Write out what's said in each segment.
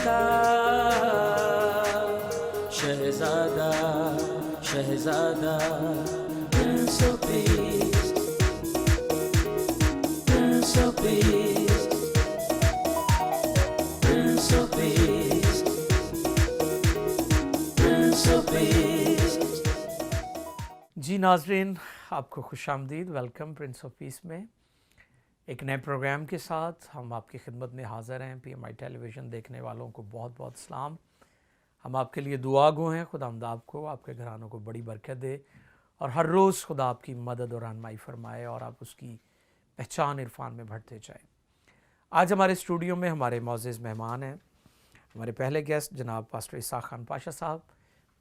کا شہزادہ شہزادہ Prince of Peace Prince of Peace Prince of Peace Prince of Peace جی ناظرین، آپ کو خوش آمدید، ویلکم پرنس آف پیس میں ایک نئے پروگرام کے ساتھ ہم آپ کی خدمت میں حاضر ہیں۔ پی ایم آئی ٹیلی ویژن دیکھنے والوں کو بہت بہت سلام۔ ہم آپ کے لیے دعا گو ہیں، خداوند آپ کو، آپ کے گھرانوں کو بڑی برکت دے اور ہر روز خدا آپ کی مدد اور رہنمائی فرمائے اور آپ اس کی پہچان عرفان میں بڑھتے جائیں۔ آج ہمارے اسٹوڈیو میں ہمارے معزز مہمان ہیں، ہمارے پہلے گیسٹ جناب پاسٹر اسحاق خان پاشا صاحب،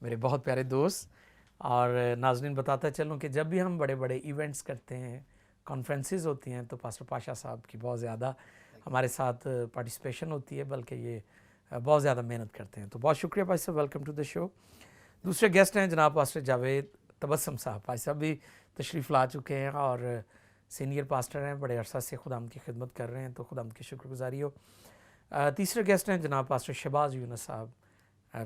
میرے بہت پیارے دوست۔ اور ناظرین بتاتا چلوں کہ جب بھی ہم بڑے بڑے ایونٹس کرتے ہیں، کانفرنسز ہوتی ہیں، تو پاسٹر پاشا صاحب کی بہت زیادہ ہمارے ساتھ پارٹیسپیشن ہوتی ہے، بلکہ یہ بہت زیادہ محنت کرتے ہیں، تو بہت شکریہ پاشا صاحب، ویلکم ٹو دا شو۔ دوسرے گیسٹ ہیں جناب پاسٹر جاوید تبسم صاحب، پاشا صاحب بھی تشریف لا چکے ہیں اور سینئر پاسٹر ہیں، بڑے عرصہ سے خدا کی خدمت کر رہے ہیں، تو خدا کی شکر گزاری ہو۔ تیسرے گیسٹ ہیں جناب پاسٹر شہباز یونس صاحب،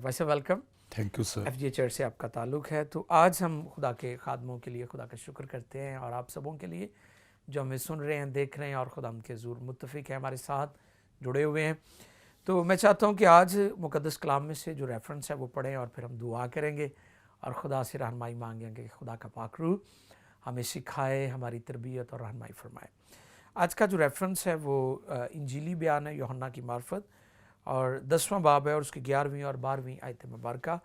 Pasha welcome. Thank you sir. F G church سے آپ کا تعلق ہے، تو آج ہم خدا کے خادموں کے لیے خدا کا شکر کرتے ہیں اور آپ سبوں کے لیے جو ہمیں سن رہے ہیں، دیکھ رہے ہیں اور خدا کے حضور متفق ہیں، ہمارے ساتھ جڑے ہوئے ہیں۔ تو میں چاہتا ہوں کہ آج مقدس کلام میں سے جو ریفرنس ہے وہ پڑھیں اور پھر ہم دعا کریں گے اور خدا سے رہنمائی مانگیں گے کہ خدا کا پاک روح ہمیں سکھائے، ہماری تربیت اور رہنمائی فرمائے۔ آج کا جو ریفرنس ہے وہ انجیلی بیان ہے یوحنا کی معرفت اور 10واں باب ہے اور اس کی 11ویں اور 12ویں آیت مبارکہ۔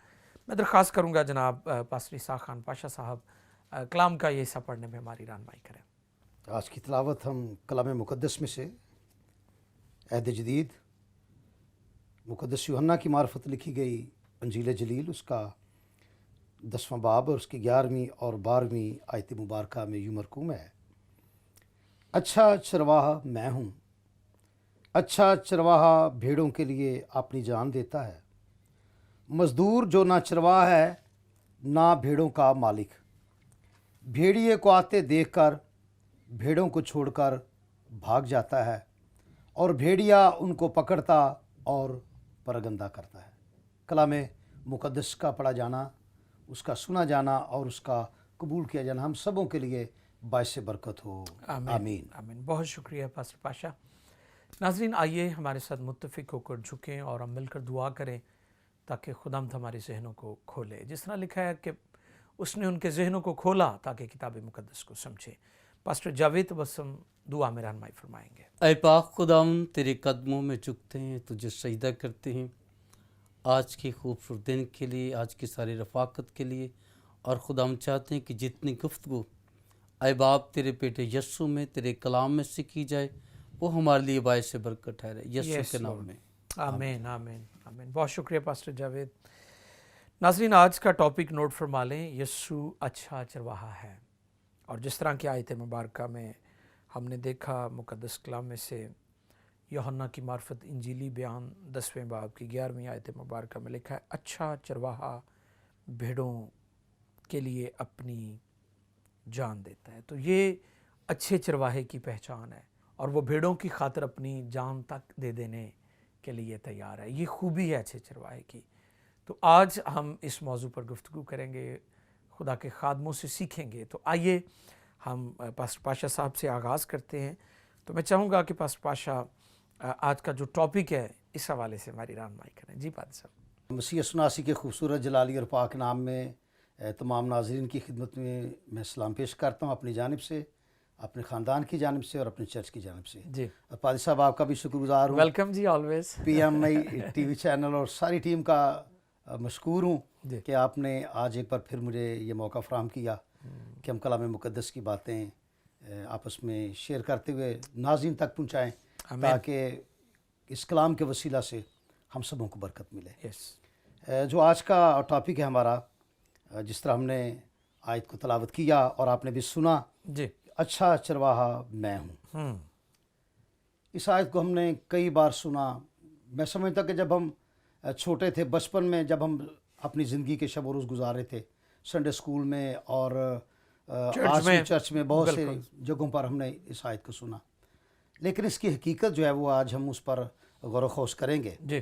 میں درخواست کروں گا جناب پاسٹر اسحاق خان پاشا صاحب کلام کا یہ حصہ پڑھنے میں ہماری رہنمائی کریں۔ آج کی تلاوت ہم کلام مقدس میں سے عہد جدید مقدس یوحنا کی معرفت لکھی گئی انجیل جلیل، اس کا 10واں باب اور اس کی 11ویں اور 12ویں آیت مبارکہ میں یوں مرقوم ہے: اچھا چرواہا میں ہوں، اچھا چرواہا بھیڑوں کے لیے اپنی جان دیتا ہے۔ مزدور جو نہ چرواہا ہے نہ بھیڑوں کا مالک، بھیڑیے کو آتے دیکھ کر بھیڑوں کو چھوڑ کر بھاگ جاتا ہے اور بھیڑیا ان کو پکڑتا اور پرگندہ کرتا ہے۔ کلام مقدس کا پڑھا جانا، اس کا سنا جانا اور اس کا قبول کیا جانا ہم سبوں کے لیے باعث برکت ہو، آمین آمین۔ بہت شکریہ پاسٹر پاشا۔ ناظرین آئیے ہمارے ساتھ متفق ہو کر جھکیں اور ہم مل کر دعا کریں تاکہ خداوند ہمارے ذہنوں کو کھولے، جس طرح لکھا ہے کہ اس نے ان کے ذہنوں کو کھولا تاکہ کتاب مقدس کو سمجھے۔ پاسٹر جاوید تبسم دعا میں رہنمائی فرمائیں گے۔ اے پاک خداوند، تیرے قدموں میں جھکتے ہیں، تجھے سجدہ کرتے ہیں آج کے خوبصورت دن کے لیے، آج کی ساری رفاقت کے لیے، اور خداوند چاہتے ہیں کہ جتنی گفتگو اے باپ تیرے بیٹے یسوع میں تیرے کلام میں سے کی جائے وہ ہمارے لیے باعث برکت ٹھہرے، یسوع کے نام میں آمین آمین آمین۔ بہت شکریہ پاسٹر جاوید۔ ناظرین آج کا ٹاپک نوٹ فرما لیں، یسوع اچھا چرواہا ہے۔ اور جس طرح کی آیت مبارکہ میں ہم نے دیکھا مقدس کلام میں سے یوحنا کی معرفت انجیلی بیان 10ویں باب کی 11ویں آیت مبارکہ میں لکھا ہے، اچھا چرواہا بھیڑوں کے لیے اپنی جان دیتا ہے۔ تو یہ اچھے چرواہے کی پہچان ہے اور وہ بھیڑوں کی خاطر اپنی جان تک دے دینے کے لیے تیار ہے، یہ خوبی ہے اچھے چرواہے کی۔ تو آج ہم اس موضوع پر گفتگو کریں گے، خدا کے خادموں سے سیکھیں گے۔ تو آئیے ہم پاسٹر پاشا صاحب سے آغاز کرتے ہیں۔ تو میں چاہوں گا کہ پاسٹر پاشا آج کا جو ٹاپک ہے اس حوالے سے ہماری رہنمائی کریں۔ جی پادری صاحب۔ مسیح سناسی کے خوبصورت جلالی اور پاک نام میں تمام ناظرین کی خدمت میں سلام پیش کرتا ہوں، اپنی جانب سے، اپنے خاندان کی جانب سے اور اپنے چرچ کی جانب سے۔ جی پادری صاحب آپ کا بھی شکر گزار ہوں، ویلکم جی، always. P M I T V channel اور ساری ٹیم کا مشکور ہوں جی کہ آپ نے آج ایک بار پھر مجھے یہ موقع فراہم کیا کہ ہم کلام مقدس کی باتیں آپس میں شیئر کرتے ہوئے ناظرین تک پہنچائیں، تاکہ اس کلام کے وسیلہ سے ہم سبوں کو برکت ملے۔ یس۔ جو آج کا ٹاپک ہے ہمارا، جس طرح ہم نے آیت کو تلاوت کیا اور آپ نے بھی سنا، جی اچھا چرواہا میں ہوں۔ اس آیت کو ہم نے کئی بار سنا۔ میں سمجھتا کہ جب ہم چھوٹے تھے، بچپن میں جب ہم اپنی زندگی کے شب و روز گزارے تھے، سنڈے اسکول میں اور چرچ میں بہت سے جگہوں پر ہم نے اس آیت کو سنا، لیکن اس کی حقیقت جو ہے وہ آج ہم اس پر غور و خوض کریں گے۔ جی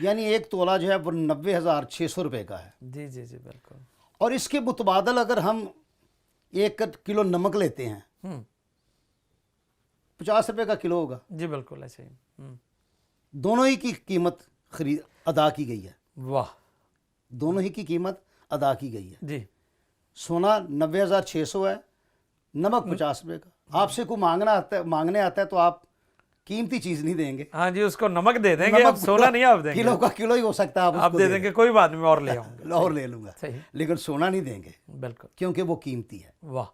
یعنی ایک تولہ جو ہے وہ 90,600 روپے کا ہے. جی جی جی بالکل. اور اس کے متبادل اگر ہم 1 کلو نمک لیتے ہیں 50 روپے کا کلو ہوگا. جی بالکل ایسے ہی. دونوں ہی کی قیمت ادا کی گئی ہے. واہ. دونوں ہی کی قیمت ادا کی گئی ہے. جی. سونا 90,600 ہے, نمک 50 روپے کا. آپ سے کوئی مانگنے آتا ہے تو آپ قیمتی چیز نہیں دیں گے. ہاں جی, اس کو نمک دے دیں گے, اب سونا نہیں آپ دیں گے. کلو کا کلو ہی ہو سکتا ہے, آپ دے دیں گے, کوئی بات نہیں, میں اور لے آؤں گا, اور لے لوں گا, صحیح, لیکن سونا نہیں دیں گے بالکل, کیونکہ وہ قیمتی ہے. واہ.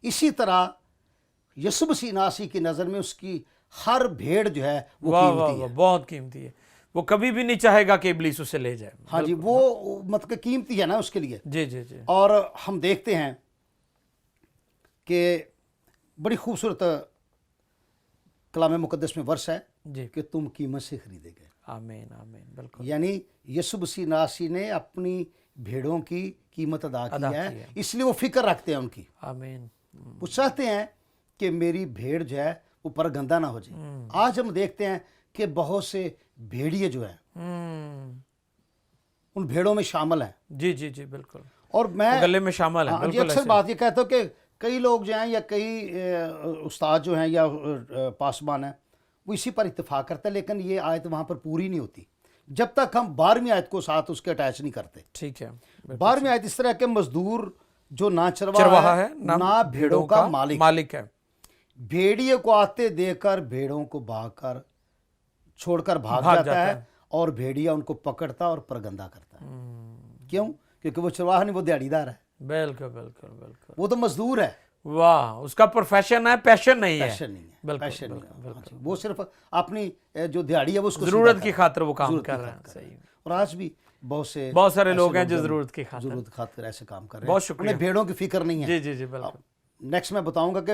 اسی طرح یسوع مسیح ناصری کی نظر میں اس کی ہر بھیڑ جو ہے وہ واہ واہ قیمتی واہ, ہے. بہت قیمتی ہے. وہ کبھی بھی نہیں چاہے گا کہ ابلیس اسے لے جائے. ہاں جی, وہ مطلب کہ قیمتی ہے نا اس کے لیے. جی جی جی. اور ہم دیکھتے ہیں کہ بڑی خوبصورت کلام مقدس میں ورس ہے جی, کہ تم قیمت سے خریدے گئے. آمین آمین, بالکل. یعنی یسوع مسیح ناصری نے اپنی بھیڑوں کی قیمت ادا کی ہے, اس لیے وہ فکر رکھتے ہیں ان کی. آمین. وہ چاہتے ہیں کہ میری بھیڑ جو ہے وہ پرگندہ نہ ہو جائے. آج ہم دیکھتے ہیں کہ بہت سے بھیڑیے جو ہیں ان بھیڑوں میں شامل ہیں. جی جی جی بالکل, اور میں گلے میں شامل ہے. جی اکثر بات یہ کہتا ہوں کہ کئی لوگ جو ہیں یا کئی استاد جو ہیں یا پاسبان ہیں وہ اسی پر اتفاق کرتے ہیں, لیکن یہ آیت وہاں پر پوری نہیں ہوتی جب تک ہم 12ویں آیت کو ساتھ اس کے اٹیچ نہیں کرتے. ٹھیک ہے. 12ویں آیت اس طرح کہ مزدور جو نہ چرواہا ہے نہ بھیڑوں کا مالک ہے, بھیڑیے کو آتے دے کر بھیڑوں کو چھوڑ کر بھاگ جاتا ہے اور بھیڑیا ان کو پکڑتا اور پرگندہ کرتا ہے. کیوں؟ کیونکہ وہ چرواہا نہیں, وہ دیہڑی دار ہے. بالکل بالکل بالکل, وہ تو مزدور ہے. واہ, اس کا پروفیشن ہے, پیشن نہیں ہے. پیشن نہیں ہے, بالکل پیشن نہیں ہے. بالکل, وہ صرف اپنی جو دیہڑی ہے وہ اس کو ضرورت کی خاطر وہ کام کر رہے ہیں. صحیح. اور آج بھی بہت سارے لوگ ہیں جو ضرورت کی خاطر ایسے کام کر رہے ہیں. بہت شکریہ. انہیں بھیڑوں کی فکر نہیں ہے. جی جی جی بالکل. نیکسٹ میں بتاؤں گا کہ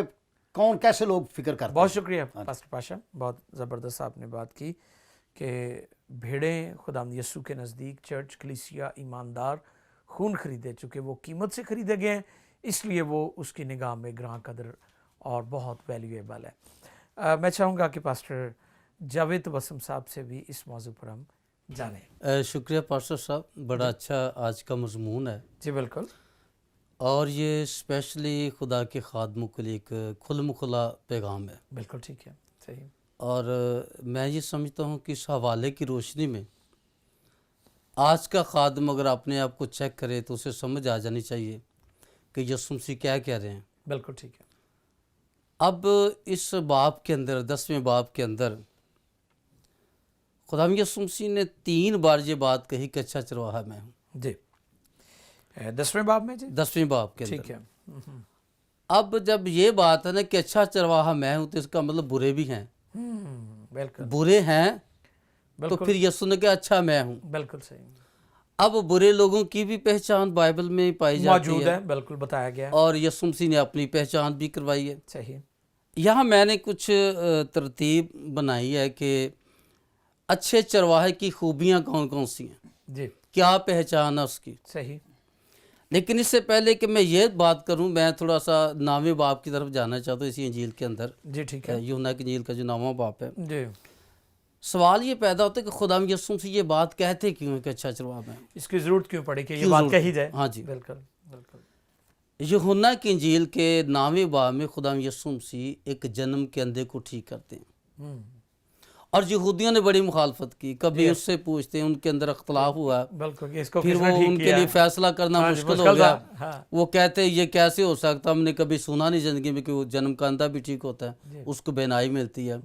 کون کیسے لوگ فکر کرتے ہیں. بہت شکریہ پاسٹر پاشا, بہت زبردست آپ نے بات کی کہ بھیڑیں خداوند یسوع کے نزدیک, چرچ کلیسیا ایماندار خون خریدے چکے, وہ قیمت سے خریدے گئے ہیں, اس لیے وہ اس کی نگاہ میں گراں قدر اور بہت ویلیویبل ہے. میں چاہوں گا کہ پاسٹر جاوید وسم صاحب سے بھی اس موضوع پر ہم جانیں. شکریہ پاسٹر صاحب, بڑا اچھا آج کا مضمون ہے. جی بالکل, اور یہ اسپیشلی خدا کے خادموں کے لیے ایک کھلم کھلا پیغام ہے. بالکل ٹھیک ہے, صحیح. اور میں یہ سمجھتا ہوں کہ اس حوالے کی روشنی میں آج کا خادم اگر اپنے آپ کو چیک کرے تو اسے سمجھ آ جانی چاہیے کہ یسوع مسیح کیا کہہ رہے ہیں. بالکل ٹھیک ہے. اب اس باب کے اندر 10ویں باب کے اندر خداوند یسوع مسیح نے 3 بار یہ بات کہی کہ اچھا چرواہا میں ہوں. جی 10ویں باب میں. جی 10ویں باب کے اندر. ٹھیک ہے. اب جب یہ بات ہے نا کہ اچھا چرواہا میں ہوں تو اس کا مطلب برے بھی ہیں. بالکل, برے ہیں تو پھر یسوع نے کہا اچھا میں ہوں. بالکل صحیح. اب برے لوگوں کی بھی پہچان بائبل میں پائی جاتی موجود ہے, بالکل بتایا گیا ہے, اور یسوع مسیح نے اپنی پہچان بھی کروائی ہے. صحیح. یہاں میں نے کچھ ترتیب بنائی ہے کہ اچھے چرواہے کی خوبیاں کون کون سی ہیں, جی کیا پہچان ہے اس کی. صحیح. لیکن اس سے پہلے کہ میں یہ بات کروں, میں تھوڑا سا 9ویں باب کی طرف جانا چاہتا ہوں اسی انجیل کے اندر. جی ٹھیک ہے. یوحنا کی انجیل کا جو 9واں باب ہے. جی سوال یہ پیدا ہوتا ہے کہ خداوند یسوع سے یہ بات کہتے کیوں ہیں کہ اچھا چرواہا میں ہوں, اس کی ضرورت کیوں پڑی کہ یہ بات کہی جائے. ہاں جی. بالکل بالکل. یوحنا کی انجیل کے 9ویں باب میں خداوند یسوع مسیح ایک جنم کے اندھے کو ٹھیک کرتے ہیں, اور یہودیوں نے بڑی مخالفت کی. کبھی اس سے پوچھتے ہیں, ان کے اندر اختلاف ہوا, بالکل, اس کو پھر وہ ان کے لیے فیصلہ کرنا مشکل ہو گیا. وہ کہتے ہیں یہ کیسے ہو سکتا, ہم نے کبھی سنا نہیں زندگی میں کہ وہ جنم کا اندھا بھی ٹھیک ہوتا ہے, اس کو بینائی ملتی ہے.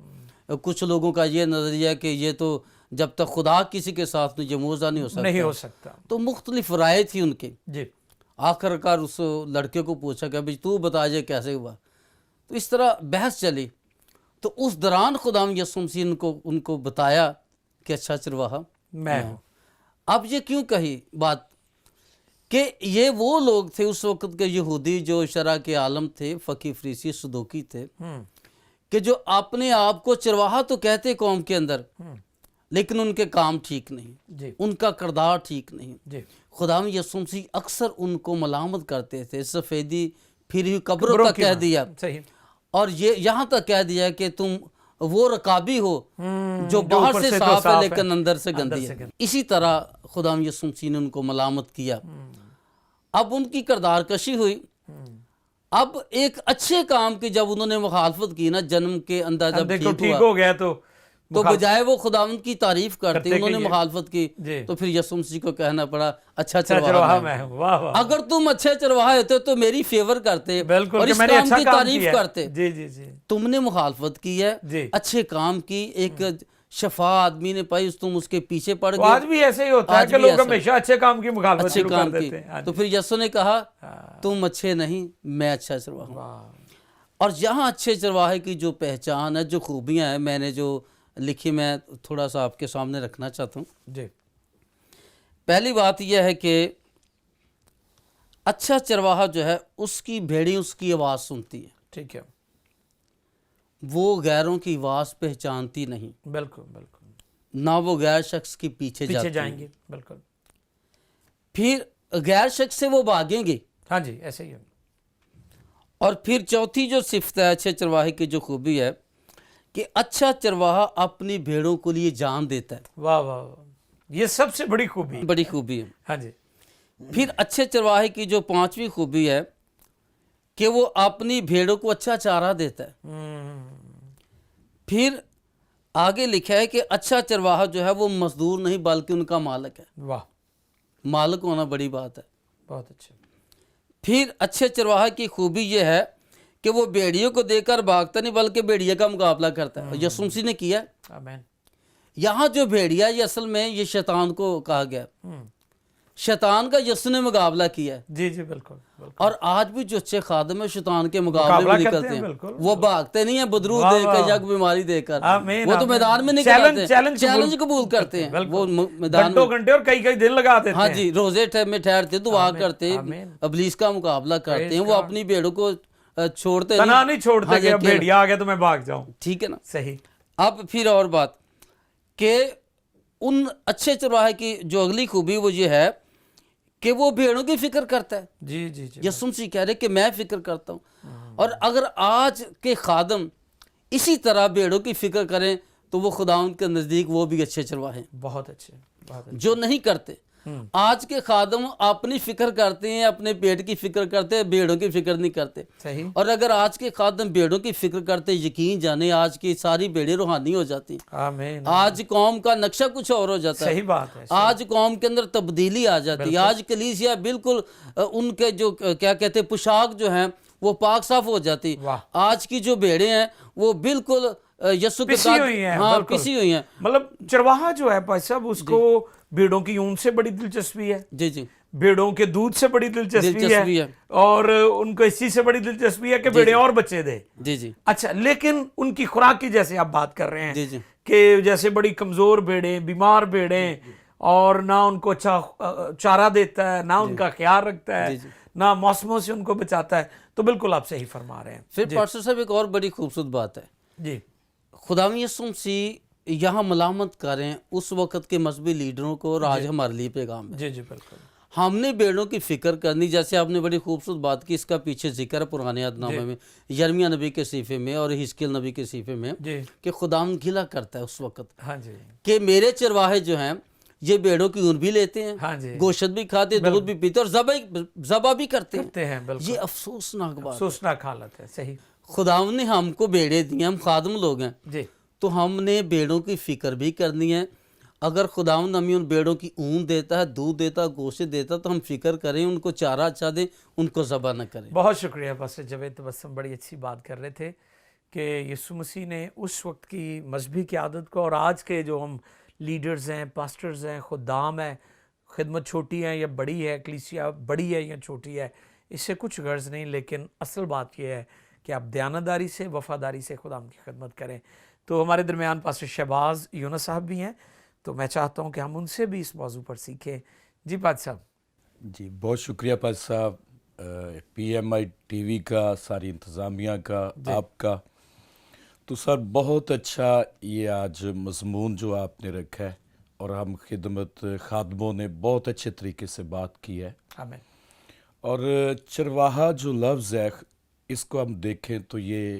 کچھ لوگوں کا یہ نظریہ ہے کہ یہ تو جب تک خدا کسی کے ساتھ یہ معجزہ نہیں ہو سکتا. تو مختلف رائے تھی ان کی. جی آخر کار اس لڑکے کو پوچھا کہ بھائی تو بتا یہ کیسے ہوا. تو اس طرح بحث چلی. تو اس دوران خداوند یسوع مسیح ان کو بتایا کہ اچھا چرواہا میں ہوں. اب یہ کیوں کہی بات کہ یہ وہ لوگ تھے اس وقت کے یہودی جو شرع کے عالم تھے, فقیہ فریسی صدوقی تھے, کہ جو اپنے آپ کو چرواہا تو کہتے قوم کے اندر, لیکن ان کے کام ٹھیک نہیں, جی ان کا کردار ٹھیک نہیں. جی خداوند یسوع مسیح اکثر ان کو ملامت کرتے تھے, سفیدی پھری ہوئی قبروں تک کہہ دیا, صحیح. اور یہ یہاں تک کہہ دیا کہ تم وہ رکابی ہو جو باہر سے صاف ہے لیکن اندر سے گندی ہے. اسی طرح خداوند یسوع مسیح نے ان کو ملامت کیا. اب ان کی کردار کشی ہوئی. اب ایک اچھے کام کی جب انہوں نے مخالفت کی نا، جنم کے اندر جب ٹھیک ہو گیا تو بجائے وہ خداوند کی تعریف کرتے انہوں نے مخالفت کی. تو پھر یسوع مسیح کو کہنا پڑا اچھا چرواہا میں ہوں. اگر تم اچھے چرواہے ہوتے تو میری فیور کرتے اور اس کام کی تعریف کرتے. تم نے مخالفت کی ہے اچھے کام کی. ایک شفا آدمی نے پائی، تم اس کے پیچھے پڑ گئے. آج بھی ایسے ہی ہوتا ہے کہ لوگ ہمیشہ اچھے کام کی مخالفت شروع کر دیتے ہیں. تو پھر یسوع نے کہا تم اچھے نہیں، میں اچھا چرواہا ہوں. اور یہاں اچھے چرواہے کی جو پہچان ہے، جو خوبیاں ہیں، میں نے جو لکھی میں تھوڑا سا آپ کے سامنے رکھنا چاہتا ہوں. جی. پہلی بات یہ ہے کہ اچھا چرواہا جو ہے اس کی بھیڑی اس کی آواز سنتی ہے. ٹھیک ہے. وہ غیروں کی آواز پہچانتی نہیں. بالکل بالکل. نہ وہ غیر شخص کے پیچھے جائیں گے. بالکل. پھر غیر شخص سے وہ بھاگیں گے. ہاں جی، ایسے ہی. اور پھر چوتھی جو صفت ہے اچھے چرواہے کی جو خوبی ہے کہ اچھا چرواہا اپنی بھیڑوں کو لیے جان دیتا ہے. واہ واہ، یہ سب سے بڑی خوبی ہے. ہاں جی. پھر اچھے چرواہے کی جو پانچویں خوبی ہے کہ وہ اپنی بھیڑوں کو اچھا چارہ دیتا ہے. پھر آگے لکھا ہے کہ اچھا چرواہا جو ہے وہ مزدور نہیں بلکہ ان کا مالک ہے. واہ، مالک ہونا بڑی بات ہے. بہت اچھا. پھر اچھے چرواہے کی خوبی یہ ہے کہ وہ بیڑیوں کو دے کر بھاگتا نہیں بلکہ بیڑیا کا مقابلہ کرتا ہے. یسوع مسیح نے کیا. آمین. یہاں جو بھیڑیا یہ اصل میں یہ شیطان کو کہا گیا. شیطان کا یسوع نے مقابلہ کیا ہے. جی جی بالکل. اور آج بھی جو اچھے خادم ہیں شیطان کے مقابلے میں نکلتے ہیں. وہ بھاگتے نہیں ہیں بدرود دے کر یا بیماری دے کر. وہ تو میدان میں نکل آتے ہیں، چیلنج قبول کرتے ہیں. وہ میدان میں گھنٹوں اور کئی دن لگا دیتے ہیں. ہاں جی، روزے میں ٹھہرتے دعا کرتے ابلیس کا مقابلہ کرتے ہیں. وہ اپنی بھیڑوں کو چھوڑتے نہیں چھوڑتے کہ اب بھیڑیا آ گیا تو میں بھاگ جاؤں. ٹھیک ہے نا. صحیح. اب پھر اور بات کہ ان اچھے چرواہے کی جو اگلی خوبی وہ یہ ہے کہ وہ بھیڑوں کی فکر کرتا ہے. جی جی جی. یسوع مسیح کہہ رہے کہ میں فکر کرتا ہوں. اور اگر آج کے خادم اسی طرح بھیڑوں کی فکر کریں تو وہ خداوند کے نزدیک وہ بھی اچھے چرواہے ہیں. بہت اچھے. جو نہیں کرتے. آج کے خادم اپنی فکر کرتے ہیں، اپنے پیٹ کی فکر کرتے ہیں، بھیڑوں کی فکر نہیں کرتے. صحیح. اور اگر آج کے خادم بھیڑوں کی فکر کرتے، یقین جانے آج کی ساری بھیڑیں روحانی ہو جاتی. آمین. آج قوم کا نقشہ کچھ اور ہو جاتا ہے. صحیح بات ہے. آج قوم کے اندر تبدیلی آ جاتی ہے. آج کلیسیا بالکل ان کے جو کیا کہتے ہیں پوشاک جو ہیں وہ پاک صاف ہو جاتی. آج کی جو بھیڑیں ہیں وہ بالکل یسوع کے ساتھ پسی ہوئی ہیں. مطلب چرواہا جو ہے بھائی صاحب اس کو بھیڑوں کی اون سے بڑی دلچسپی ہے. جی جی. بھیڑوں کے دودھ سے بڑی دلچسپی ہے اور ان کو اس چیز سے بڑی دلچسپی ہے کہ بھیڑیں اور بچے دے. جی جی. اچھا، لیکن ان کی خوراک کی جیسے آپ بات کر رہے ہیں کہ جیسے بڑی کمزور بھیڑیں، بیمار بھیڑیں، اور نہ ان کو اچھا چارہ دیتا ہے، نہ ان کا خیال رکھتا ہے، نہ موسموں سے ان کو بچاتا ہے. تو بالکل آپ صحیح فرما رہے ہیں. پھر پاسٹر صاحب ایک اور بڑی خوبصورت بات ہے. جی. خداوند یسوع مسیح یہاں ملامت کریں اس وقت کے مذہبی لیڈروں کو اور آج ہمارے لیے پیغام ہے. جی جی بالکل. ہم نے بیڑوں کی فکر کرنی. جیسے آپ نے بڑی خوبصورت بات کی، اس کا پیچھے ذکر ہے پرانے عہد نامے میں، یرمیہ نبی کے صحیفے میں اور حزقیل نبی کے صحیفے میں کہ خداوند گلہ کرتا ہے اس وقت کہ میرے چرواہے جو ہیں یہ بیڑوں کی اون بھی لیتے ہیں، گوشت بھی کھاتے، دودھ بھی پیتے اور ذبح بھی کرتے ہیں. یہ افسوسناک بات، افسوسناک حالت ہے. صحیح. خداوند نے ہم کو بیڑے دی ہیں، ہم خادم لوگ ہیں، تو ہم نے بیڑوں کی فکر بھی کرنی ہے. اگر خداوند ہمیں ان بیڑوں کی اون دیتا ہے، دودھ دیتا ہے، گوشت دیتا ہے تو ہم فکر کریں، ان کو چارہ اچھا دیں، ان کو ذبح نہ کریں. بہت شکریہ پاسٹر جاوید تبسم، بڑی اچھی بات کر رہے تھے کہ یسوع مسیح نے اس وقت کی مذہبی قیادت کو اور آج کے جو ہم لیڈرز ہیں، پاسٹرز ہیں، خدام ہیں، خدمت چھوٹی ہے یا بڑی ہے، کلیسیا بڑی ہے یا چھوٹی ہے، اس سے کچھ غرض نہیں، لیکن اصل بات یہ ہے کہ آپ دیانتداری سے، وفاداری سے خدام کی خدمت کریں. تو ہمارے درمیان پاسٹر شہباز یونس صاحب بھی ہیں، تو میں چاہتا ہوں کہ ہم ان سے بھی اس موضوع پر سیکھیں. جی پاد صاحب. جی بہت شکریہ پاد صاحب، پی ایم آئی ٹی وی کا، ساری انتظامیہ کا، آپ کا. تو سر بہت اچھا یہ آج مضمون جو آپ نے رکھا ہے اور ہم خدمت خادموں نے بہت اچھے طریقے سے بات کی ہے. آمین. اور چرواہا جو لفظ ہے اس کو ہم دیکھیں تو یہ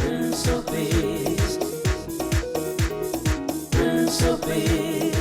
Prince of Peace, Prince of Peace.